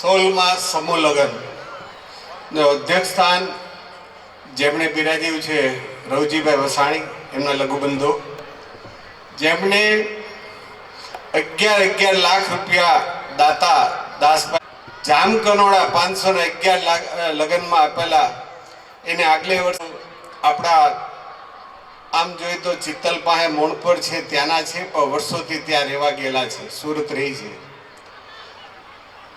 16માં સમૂહ લગ્ન અધ્યક્ષ સ્થાન જેમણે બિરાજ્યું છે રવજીભાઈ વસાણી, એમના લઘુબંધુ, જેમણે 11 લાખ રૂપિયા દાતા દાસભાઈ જામકનોડા 511 લાખ લગ્નમાં આપેલા. એને આગલે વર્ષે આપણા આમ જોઈએ તો ચિત્તલ પાસે મોણપર છે ત્યાંના છે, પણ વર્ષોથી ત્યાં રહેવા ગયેલા છે, સુરત રહી છે,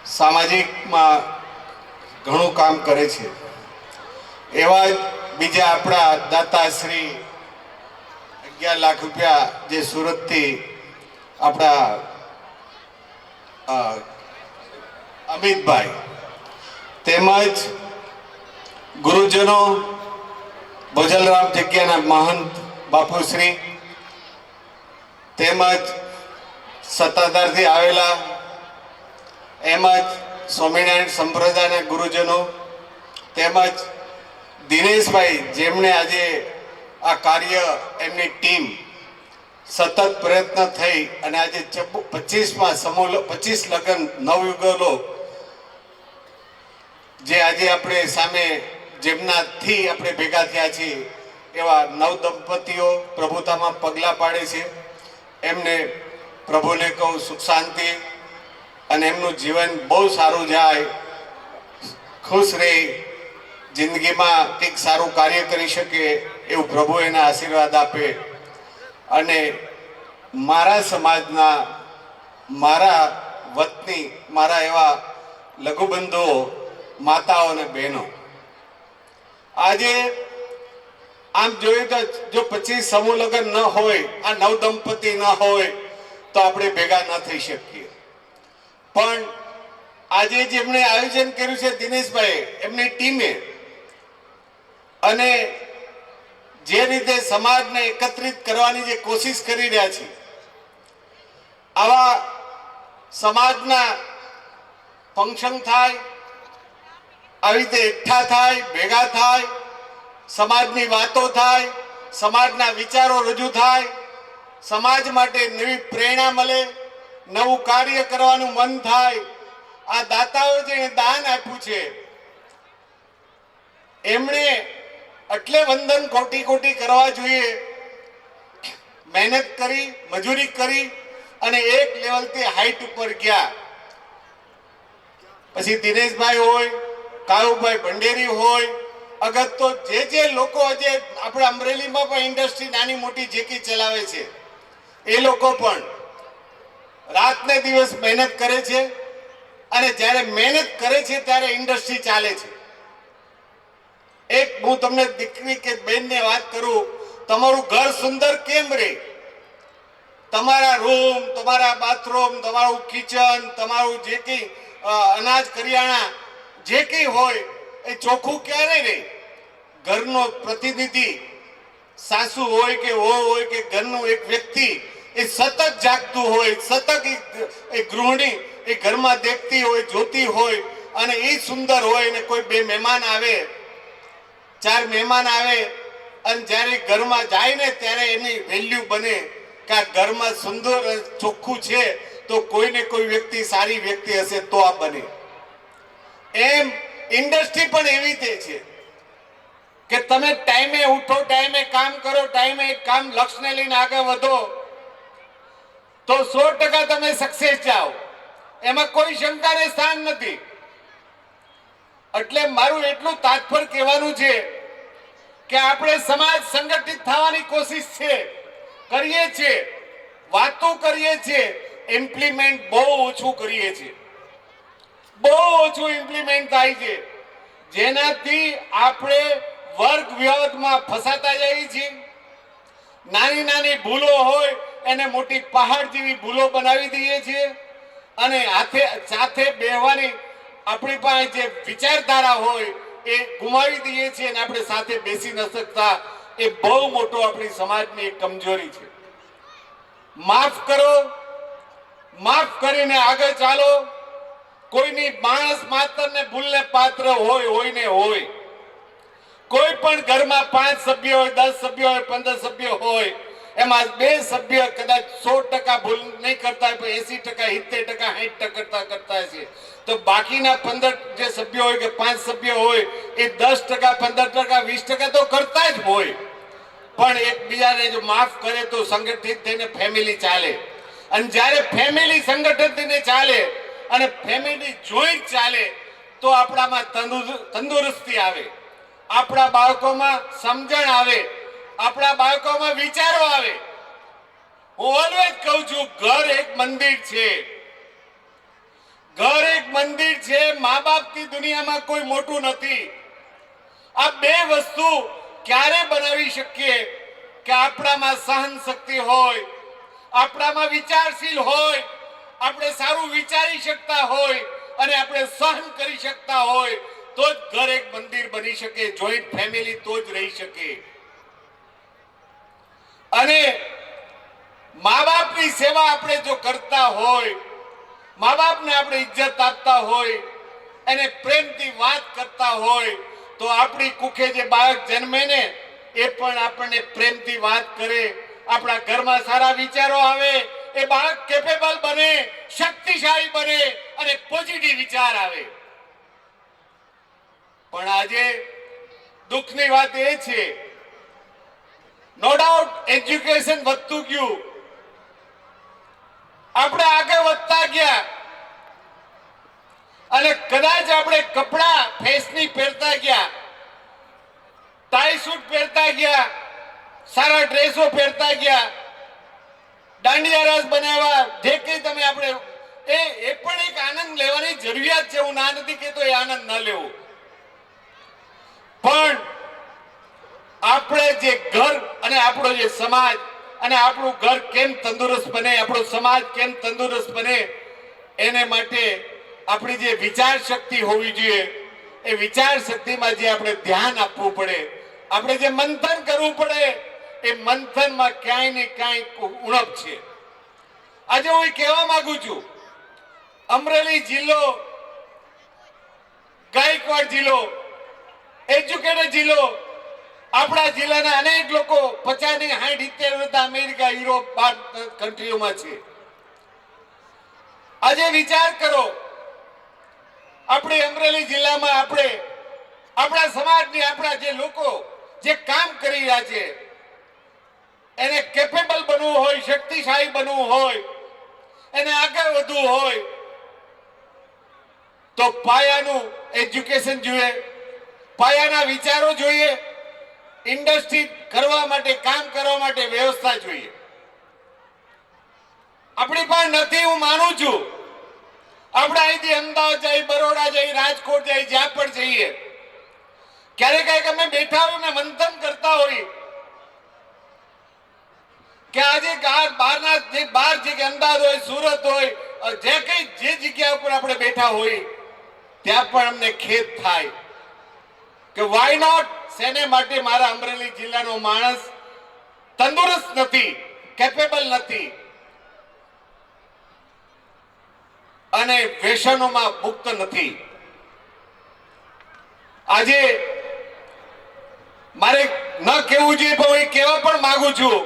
સામાજિકમાં ઘણું કામ કરે છે. એવા જ બીજા આપણા દાતાશ્રી 11 લાખ રૂપિયા જે સુરતથી આપણા અમિતભાઈ, તેમજ ગુરુજનો ભોજલરામ જગ્યાના મહંત બાપુશ્રી, તેમજ સત્તાધારથી આવેલા, એમ જ સ્વામિનારાયણ સંપ્રદાયના ગુરુજનો, તેમજ દિનેશભાઈ જેમણે આજે આ કાર્ય એમની ટીમ સતત પ્રયત્ન થઈ અને આજે 25માં સમૂહ 25 લગ્ન નવયુગલો જે આજે આપણે સામે જેમનાથી આપણે ભેગા થયા છીએ એવા નવ દંપતીઓ પ્રભુતામાં પગલાં પાડે છે. એમને પ્રભુને કહું સુખ શાંતિ અને એમનું જીવન બહુ સારું જાય, ખુશ રહે, જિંદગીમાં કંઈક સારું કાર્ય કરી શકે એવું પ્રભુ એના આશીર્વાદ આપે. અને મારા સમાજના, મારા વતની, મારા એવા લઘુબંધુઓ, માતાઓ અને બહેનો, આજે આમ જોઈએ તો જો 25 સમૂહ લગ્ન ન હોય, આ નવ દંપતી ન હોય તો આપણે ભેગા ન થઈ શકીએ. પણ આજે જેમણે આયોજન કર્યું છે દિનેશભાઈ, એમની ટીમે, અને જે રીતે સમાજને એકત્રિત કરવાની જે કોશિશ કરી રહ્યા છે, આવા સમાજના ફંક્શન થાય, આવી રીતે એકઠા થાય, ભેગા થાય, સમાજની વાતો થાય, સમાજના વિચારો રજૂ થાય, સમાજ માટે નવી પ્રેરણા મળે, નવું કાર્ય કરવાનું મન થાય. આ દાતાઓ જે દાન આપ્યું છે એમણે એટલે વંદન કોટી કોટી કરવા જોઈએ. મહેનત કરી, મજૂરી કરી અને એક લેવલથી હાઈટ ઉપર ગયા. પછી દિનેશભાઈ હોય, કાળુભાઈ ભંડેરી હોય, અગર તો જે લોકો આજે આપણે અમરેલીમાં પણ ઇન્ડસ્ટ્રી નાની મોટી જેકી ચલાવે છે, એ લોકો પણ રાત ને દિવસ મહેનત કરે છે. અને જ્યારે મહેનત કરે છે ત્યારે ઇન્ડસ્ટ્રી ચાલે છે. એક હું તમને દીકરી કે બેનને વાત કરું, તમારું ઘર સુંદર કેમ રહે? તમારા રૂમ, તમારા બાથરૂમ, તમારું કિચન, તમારું જે કંઈ અનાજ કરિયાણા જે કંઈ હોય એ ચોખ્ખું ક્યારે રહે? ઘરનો પ્રતિનિધિ, સાસુ હોય કે વહુ હોય કે ઘરનું એક વ્યક્તિ, એ સતત જાગતું હોય, સતત એ ગૃહિણી એ ઘરમાં દેખતી હોય, જોતી હોય, અને એ સુંદર હોય. ને કોઈ બે મહેમાન આવે, 4 મહેમાન આવે, અને જ્યારે ઘરમાં જાય ને ત્યારે એની વેલ્યુ બને કે આ ઘરમાં સુંદર ચોખ્ખું છે તો કોઈને કોઈ વ્યક્તિ સારી વ્યક્તિ હશે તો આ બને. એમ ઇન્ડસ્ટ્રી પણ એવી તે છે કે તમે ટાઈમે ઉઠો, ટાઈમે કામ કરો, ટાઈમે એક કામ લક્ષ્યને લઈને આગળ વધો તો 100% તમે સક્સેસ જાઓ. એમાં કોઈ શંકાને સ્થાન નથી. એટલે મારું એટલું તાત્પર્ય કહેવાનું છે કે આપણે સમાજ સંગઠિત થવાની કોશિશ છે, કરીએ છીએ, વાતો કરીએ છીએ, ઇમ્પ્લિમેન્ટ બહુ ઓછું કરીએ છીએ, બહુ ઓછું ઇમ્પ્લિમેન્ટ થાય છે, જેનાથી આપણે વર્ગ વિવાદમાં ફસાતા જઈએ છીએ. નાની નાની ભૂલો હોય એને મોટી પહાડ જેવી ભૂલો બનાવી દઈએ છીએ, અને સાથે બેહવાની આપણી પાસે જે વિચારધારા હોય એ ગુમાવી દઈએ છીએ, અને આપણે સાથે બેસી ન શકતા. એ બહુ મોટો આપણી સમાજની એક કમજોરી છે. માફ કરો, માફ કરીને આગળ ચાલો. કોઈની માણસ માત્ર ને ભૂલને પાત્ર હોય ને હોય. કોઈ પણ ઘરમાં 5 સભ્યો હોય, 10 સભ્યો હોય, 15 સભ્યો હોય, એમાં 2 સભ્ય કદાચ 100% ભૂલ નહીં કરતા હોય, પણ 80%, 70%, 60% કરતા છે, તો બાકીના 15 જે સભ્યો હોય કે 5 સભ્યો હોય એ 10%, 15%, 20% તો કરતા જ હોય. પણ એકબીજાને જો માફ કરે તો સંગઠિત થઈને ફેમિલી ચાલે. અને જ્યારે ફેમિલી સંગઠિત થઈને ચાલે અને ફેમિલી જોઈન્ટ ચાલે તો આપણામાં તંદુરસ્તી આવે, આપણા બાળકોમાં સમજણ આવે, આપણા બાળકોમાં વિચારો આવે. હું ઓલવેઝ કહું છું, ઘર એક મંદિર છે. ઘર એક મંદિર છે. મા બાપની દુનિયામાં કોઈ મોટું નથી. આ 2 વસ્તુ ક્યારે બનાવી શકીએ કે આપણામાં સહન શક્તિ હોય, આપણામાં વિચારશીલ હોય, આપણે સારું વિચારી શકતા હોય અને આપણે સહન કરી શકતા હોય, તો જ ઘર એક મંદિર બની શકે, જોઈન્ટ ફેમિલી તો જ રહી શકે. અને મા બાપની સેવા આપણે જો કરતા હોય, મા બાપને આપણે ઇજ્જત આપતા હોય, એને પ્રેમથી વાત કરતા હોય, તો આપણી કુખે જે બાળક જન્મે ને એ પણ આપણને પ્રેમથી વાત કરે, આપણા ઘરમાં સારા વિચારો આવે, એ બાળક કેપેબલ બને, શક્તિશાળી બને અને પોઝિટિવ વિચાર આવે. પણ આજે દુઃખની વાત એ છે, નો ડાઉટ એજ્યુકેશન વધતું ગયું, આપણે આગળ વધતા ગયા અને કદાચ આપણે કપડા ફેશની પહેરતા ગયા, ટાઈ સૂટ પહેરતા ગયા, સારા ડ્રેસો પહેરતા ગયા, દાંડિયા રાસ બનાવ્યા, જે કંઈ તમે આપણે એ પણ એક આનંદ લેવાની જરૂરિયાત છે. હું ના નથી કહેતો એ આનંદ ન લેવો, પણ આપણે જે ઘર અને આપણો જે સમાજ અને આપણું ઘર કેમ તંદુરસ્ત બને, આપણો સમાજ કેમ તંદુરસ્ત બને, એને માટે આપણી જે વિચાર શક્તિ હોવી જોઈએ, એ વિચાર શક્તિમાં જે આપણે ધ્યાન આપવું પડે, આપણે જે મંથન કરવું પડે, એ મંથનમાં ક્યાંય ને ક્યાંય ઉણપ છે. આજે હું કહેવા માંગુ છું, અમરેલી જિલ્લો, ગાયકવાડ જિલ્લો, એજ્યુકેટેડ જિલ્લો, આપણા જિલ્લાના અનેક લોકો 50, 60, 70 અમેરિકા, યુરોપ, 12 કન્ટ્રીઓમાં છે. આજે વિચાર કરો, આપણે અમરેલી જિલ્લામાં આપણે આપણા સમાજની, આપણા જે લોકો જે કામ કરી રહ્યા છે, એને કેપેબલ બનવું હોય, શક્તિશાળી બનવું હોય, એને આગળ વધવું હોય, તો પાયાનું એજ્યુકેશન જોઈએ, પાયાના વિચારો જોઈએ, ઇન્ડસ્ટ્રી કરવા માટે, કામ કરવા માટે વ્યવસ્થા જોઈએ. આપણી પાસે નથી, હું માનું છું. આપણે અહીંથી અમદાવાદ જઈ, બરોડા જઈ, રાજકોટ જઈ, જ્યાં પણ જઈએ, ક્યારેક ક્યારેક અમે બેઠા હોય ને મંથન કરતા હોય કે આજે બહાર જે અમદાવાદ હોય, સુરત હોય, જે કઈ જે જગ્યા ઉપર આપણે બેઠા હોય ત્યાં પણ અમને ખેદ થાય કે વાય નોટ, શેને માટે મારા અમરેલી જિલ્લાનો માણસ તંદુરસ્ત નથી, કેપેબલ નથી અને વ્યસનોમાં મુક્ત નથી. આજે મારે ન કહેવું જોઈએ, પણ હું કહેવા પણ માંગુ છું.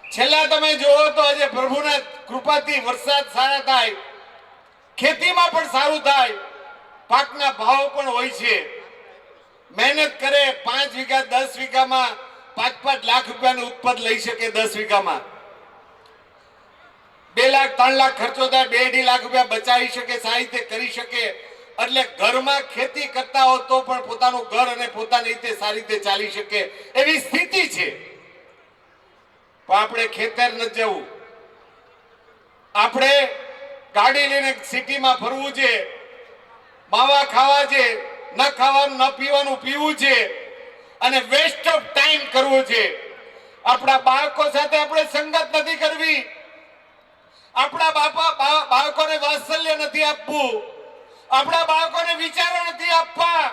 છેલ્લા તમે જુઓ તો આજે પ્રભુના કૃપાથી વરસાદ સારા થાય, ખેતીમાં પણ સારું થાય, પાકના ભાવ પણ હોય છે. મહેનત કરે, 5 વીઘા 10 વીઘામાં 5-5 લાખ રૂપિયાનું ઉત્પાદન લઈ શકે. 10 વીઘામાં 2 લાખ 3 લાખ ખર્ચો થાય, 2-2.5 લાખ રૂપિયા બચાવી શકે, સારી રીતે કરી શકે. એટલે ઘરમાં ખેતી કરતા હો તો પણ પોતાનું ઘર અને પોતાની રીતે સારી રીતે ચાલી શકે એવી સ્થિતિ છે. પણ આપણે ખેતર ન જવું, આપણે ગાડી લઈને સિટીમાં ફરવું છે, માવા ખાવા છે, ન ખાવાનું ન પીવાનું પીવું છે અને વેસ્ટ ઓફ ટાઈમ કરવો છે. આપણા બાળકો સાથે આપણે સંગત નથી કરવી, આપણા બાળકોને વાત્સલ્ય નથી આપવું, આપણા બાળકોને વિચારો નથી આપવા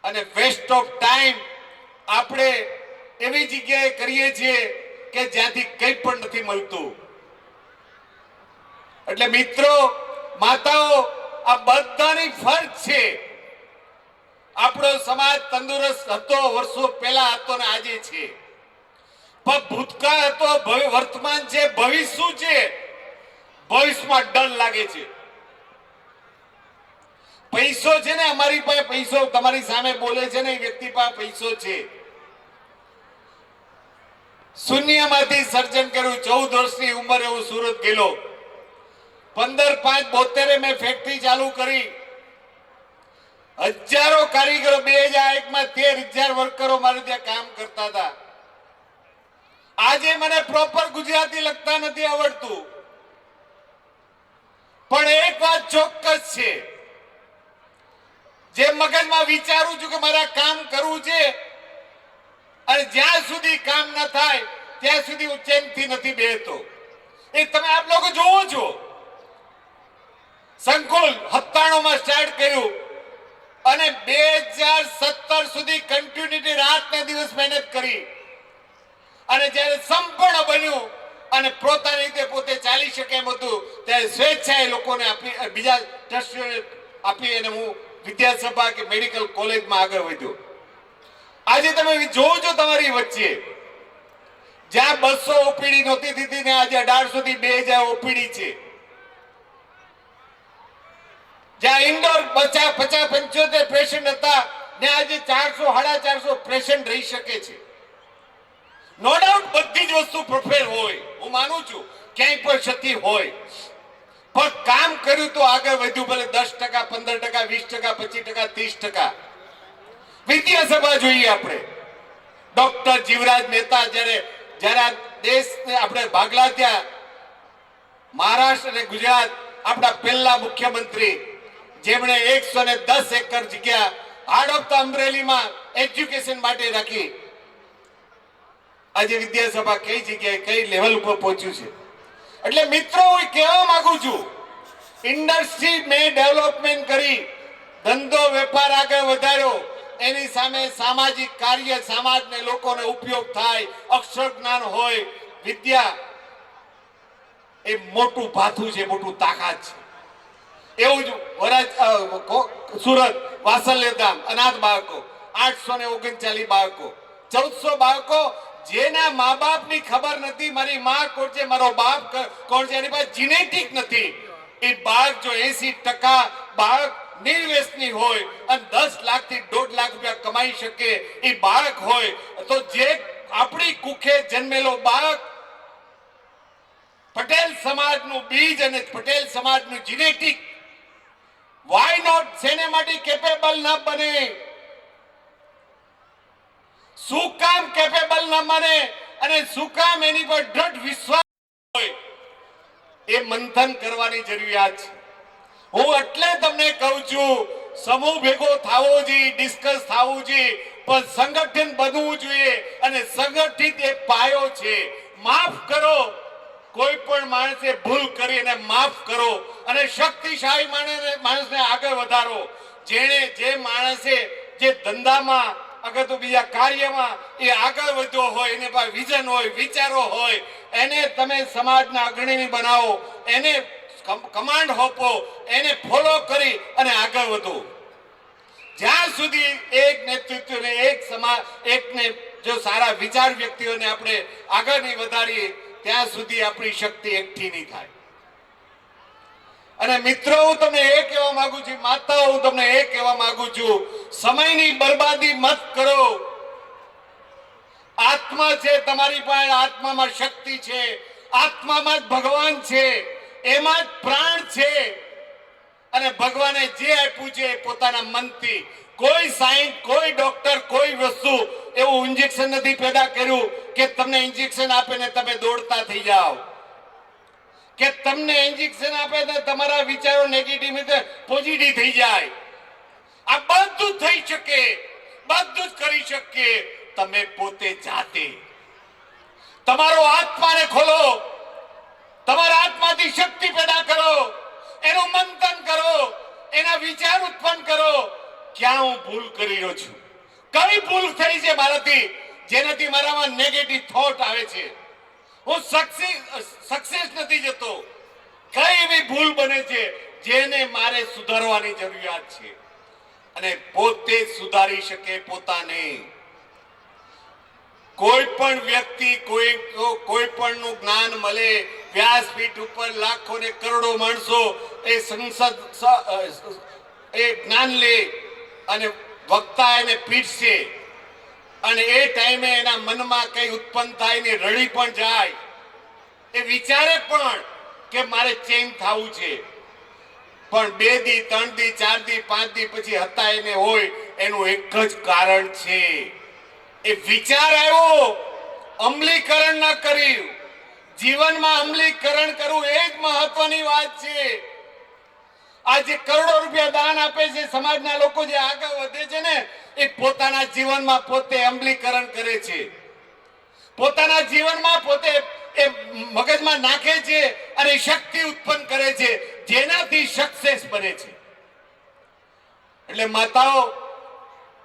અને વેસ્ટ ઓફ ટાઈમ આપણે એવી જગ્યાએ કરીએ છીએ કે જ્યાંથી કંઈ પણ નથી મળતું. એટલે મિત્રો, માતાઓ, આ બધાની ફરજ છે. આપણો સમાજ તંદુરસ્ત હતો, વર્ષો પહેલા હતો ને આજે છે. પણ ભૂતકાળ હતો, વર્તમાન છે, ભવિષ્ય શું છે? ભવિષ્યમાં ડર લાગે છે. પૈસો છે ને, અમારી પાસે પૈસો, તમારી સામે બોલે છે ને એ વ્યક્તિ પાસે પૈસો છે. શૂન્યમાંથી સર્જન કર્યું. 14 વર્ષની ઉંમરે હું સુરત ગયેલો. 15/5/72 મેં ફેક્ટરી ચાલુ કરી. હજારો કારીગરો, 2001 માં 13,000 વર્કરો મારે ત્યાં કામ કરતા હતા. આજે મને પ્રોપર ગુજરાતી લખતા નથી આવડતું, પણ એક વાત ચોક્કસ છે, જે મગજમાં વિચારું છું કે મારે કામ કરવું છે, અને જ્યાં સુધી કામ ન થાય ત્યાં સુધી હું ચેનથી નથી બેસતો. એ તમે આપ લોકો જોવો છો. સંકુલ 97 માં સ્ટાર્ટ કર્યું અને 2017 સુધી કન્ટિન્યુટી રાતને દિવસ મહેનત કરી, અને જ્યારે સંપૂર્ણ બન્યું અને પોતાની રીતે પોતે ચાલી શકે એમ હતું, ત્યારે સ્વેચ્છાએ લોકોને આપી, બીજા ટ્રસ્ટીઓને આપી, અને હું વિદ્યાસભા કે મેડિકલ કોલેજમાં આગળ વધ્યો. આજે તમે જોવો છો તમારી વચ્ચે, જ્યાં 200 ઓપીડી નહોતી દીધી ને આજે 1800 થી 2000 ઓપીડી છે. જ્યાં ઇન્ડોર 50-75 પેશન્ટ હતા ને આજે 400-450 પેશન્ટ રહી શકે છે. નો ડાઉટ બધી જ વસ્તુ પ્રોફેર હોય, હું માનું છું, ક્યાંય પણ ક્ષતિ હોય, પણ કામ કર્યું તો આગળ વધ્યું. ભલે 10%, 15%, 20%, 25%, 30%. વિદ્યાસભા જોઈએ આપણે. ડોક્ટર જીવરાજ મહેતા જ્યારે આ દેશને આપણે ભાગલા ત્યાં, મહારાષ્ટ્ર અને ગુજરાત, આપણા પહેલા મુખ્યમંત્રી, જેમણે 110 એકર જગ્યા હાર્ડ ઓફ ધ અમરેલીમાં એજ્યુકેશન માટે રાખી. આજે વિદ્યાસભા કઈ જગ્યાએ, કઈ લેવલ ઉપર પહોંચ્યું છે. એટલે મિત્રો, હું કહેવા માંગુ છું, ઇન્ડસ્ટ્રી મેં ડેવલપમેન્ટ કરી, ધંધો વેપાર આગળ વધાર્યો, એની સામે સામાજિક કાર્ય, સમાજને લોકોને ઉપયોગ થાય, અક્ષર જ્ઞાન હોય, વિદ્યા એ મોટું ભાથું છે, મોટું તાકાત છે. એવું જ સુરત વાસલ્યધામ, અનાથ બાળકો 839 બાળકો, 1400 બાળકો જેના મા બાપની ખબર નથી, મારી માં કોણ છે, મારો બાપ કોણ છે, એની પાસે જીનેટિક નથી. એ બાળક જો 80% બાળક નિર્વ્યસની હોય અને 10 લાખથી 1.5 લાખ રૂપિયા કમાઈ શકે એ બાળક હોય, તો જે આપણી કુખે જન્મેલો બાળક પટેલ સમાજનું બીજ અને પટેલ સમાજનું જીનેટિક, વાય નોટ શેને માટે કેપેબલ ન બને? શું કામ કેપેબલ ન બને અને શું કામ એની પર દૃઢ વિશ્વાસ હોય? એ મંથન કરવાની જરૂરિયાત છે. હું એટલે તમને કહું છું, સમૂહ ભેગો થવો જોઈએ, ડિસ્કસ થવું જોઈએ, પણ સંગઠન બનવું જોઈએ, અને સંગઠિત એ પાયો છે. માફ કરો, કોઈ પણ માણસે ભૂલ કરી અને માફ કરો, અને શક્તિશાળી માણસને આગળ વધારો. જે માણસે જે ધંધામાં, અગર તો બીજા કાર્યમાં એ આગળ વધ્યો હોય, એને પાસે વિઝન હોય, વિચારો હોય, એને તમે સમાજના અગ્રણી બનાવો, એને કમાન્ડ હોપો, એને ફોલો કરી અને આગળ વધો. જ્યાં સુધી એક નેતૃત્વને, એક સમાજ, એકને જો સારા વિચાર વ્યક્તિઓને આપણે આગળ નહીં વધારીએ, ત્યાં સુધી આપણી શક્તિ એકઠી નહીં થાય. અને મિત્રો, હું તમને એ કહેવા માંગુ છું, માતાઓ, હું તમને એ કહેવા માંગુ છું, સમયની બરબાદી મત કરો. આત્મા છે તમારી પાસે, આત્મામાં શક્તિ છે, આત્મામાં જ ભગવાન છે, એમાં જ પ્રાણ છે. અને ભગવાને જે આપ્યું છે પોતાના મનથી, કોઈ સાયન્સ, કોઈ ડોક્ટર, કોઈ વસ્તુ એવું ઇન્જેક્શન નથી પેદા કર્યું કે તમને ઇન્જેક્શન આપે ને તમે દોડતા થઈ જાઓ, કે તમને ઇન્જેક્શન આપે તો તમારા વિચારો નેગેટિવ પોઝિટિવ થઈ જાય. આ બધું થઈ શકે, બધું જ કરી શકે તમે પોતે જાતે. તમારો આત્માને ખોલો, તમારા આત્માથી શક્તિ પેદા કરો, એનું મંથન કરો, એના વિચાર ઉત્પન્ન કરો. ક્યાં હું ભૂલ કરી રહ્યો છું? કઈ ભૂલ થઈ છે મારાથી જેનાથી મારામાં નેગેટિવ થોટ આવે છે? હું સક્સેસ નથી જતો. કઈ એવી ભૂલ બને છે જેને મારે સુધારવાની જરૂરિયાત છે? અને પોતે સુધારી શકે પોતાને. કોઈ પણ વ્યક્તિ કોઈ પણ નું જ્ઞાન મળે, વ્યાસપીઠ ઉપર લાખો ને કરોડો માણસો એ એ જ્ઞાન લે અને વક્તા એને પીરસે અને એ ટાઈમે એના મનમાં કઈ ઉત્પન્ન થાય ને રડી પણ જાય, એ વિચારે પણ કે મારે ચેન્જ થવું છે, પણ 2 દી 3 દી 4 દી 5 દી પછી હતા એને હોય એનું એક જ કારણ છે, એ વિચાર આવ્યો, અમલીકરણ ન કર્યું, જીવનમાં અમલીકરણ કરવું એ જ મહત્વની વાત છે। આજે કરોડો રૂપિયા દાન આપે છે સમાજના લોકો, જે આગળ વધે છે ને એ પોતાના જીવનમાં પોતે અમલીકરણ કરે છે, પોતાના જીવનમાં પોતે એ મગજમાં નાખે છે અને શક્તિ ઉત્પન્ન કરે છે, જેનાથી સક્સેસ બને છે। એટલે માતાઓ,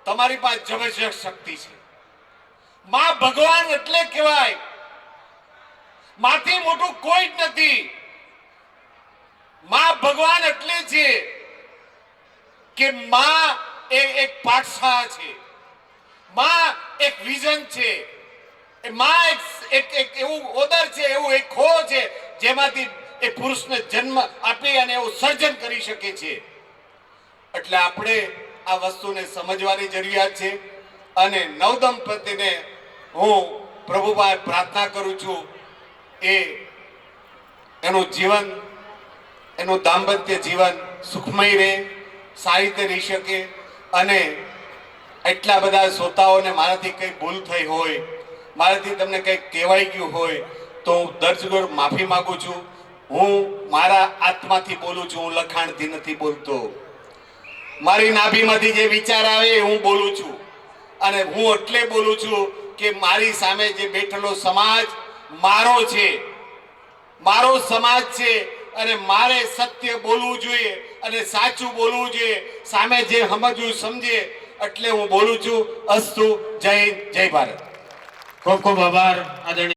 તમારી પાસે જબરજસ્ત શક્તિ છે। માં ભગવાન એટલે કહેવાય, માંથી મોટું કોઈ જ નથી। માં ભગવાન એટલે છે કે માં એ એક પાઠશાળા છે, માં એક વિઝન છે, માં એક એવું ઓદર છે, એવું એક ખો છે જેમાંથી એ પુરુષને જન્મ આપી અને એવું સર્જન કરી શકે છે। એટલે આપણે આ વસ્તુને સમજવાની જરૂરિયાત છે અને નવદંપતિને હું પ્રભુ પાસે પ્રાર્થના કરું છું, એનું જીવન, એનું દાંપત્ય જીવન સુખમય રહે, સારી રીતે રહી શકે। અને એટલા બધા શ્રોતાઓને મારાથી કંઈ ભૂલ થઈ હોય, મારાથી તમને કંઈક કહેવાઈ ગયું હોય તો હું દર્શકોર માફી માંગુ છું। હું મારા આત્માથી બોલું છું, હું લખાણથી નથી બોલતો, મારી નાભીમાંથી જે વિચાર આવે એ હું બોલું છું। અને હું એટલે બોલું છું કે મારી સામે જે બેઠેલો સમાજ મારો છે, મારો સમાજ છે અને મારે સત્ય બોલવું જોઈએ અને સાચું બોલવું જોઈએ, સામે જે સમજવું સમજે, એટલે હું બોલું છું। અસ્તુ, જય હિન્દ, જય ભારત। ખૂબ ખૂબ આભાર આદરણીય